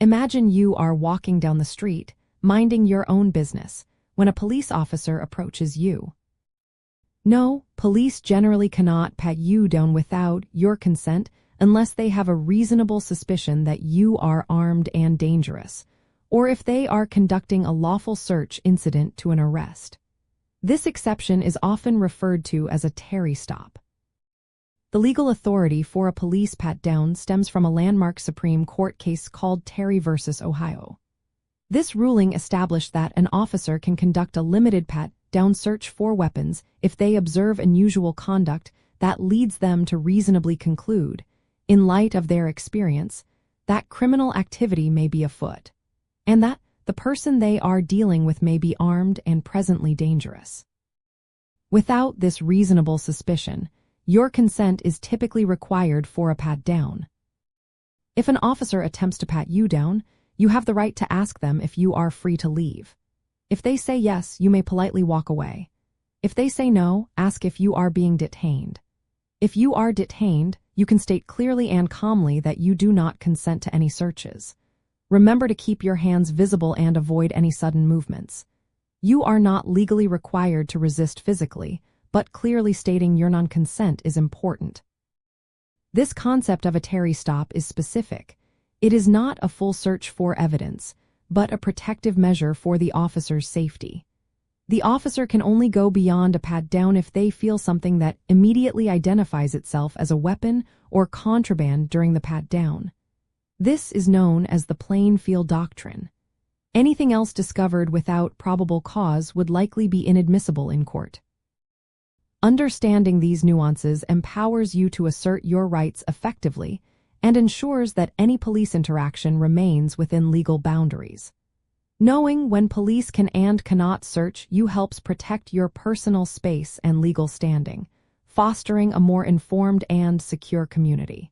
Imagine you are walking down the street, minding your own business, when a police officer approaches you. No, police generally cannot pat you down without your consent unless they have a reasonable suspicion that you are armed and dangerous, or if they are conducting a lawful search incident to an arrest. This exception is often referred to as a Terry stop. The legal authority for a police pat-down stems from a landmark Supreme Court case called Terry versus Ohio. This ruling established that an officer can conduct a limited pat-down search for weapons if they observe unusual conduct that leads them to reasonably conclude, in light of their experience, that criminal activity may be afoot, and that the person they are dealing with may be armed and presently dangerous. Without this reasonable suspicion, your consent is typically required for a pat-down. If an officer attempts to pat you down, you have the right to ask them if you are free to leave. If they say yes, you may politely walk away. If they say no, ask if you are being detained. If you are detained, you can state clearly and calmly that you do not consent to any searches. Remember to keep your hands visible and avoid any sudden movements. You are not legally required to resist physically, but clearly stating your non-consent is important. This concept of a Terry stop is specific. It is not a full search for evidence, but a protective measure for the officer's safety. The officer can only go beyond a pat-down if they feel something that immediately identifies itself as a weapon or contraband during the pat-down. This is known as the plain field doctrine. Anything else discovered without probable cause would likely be inadmissible in court. Understanding these nuances empowers you to assert your rights effectively and ensures that any police interaction remains within legal boundaries. Knowing when police can and cannot search you helps protect your personal space and legal standing, fostering a more informed and secure community.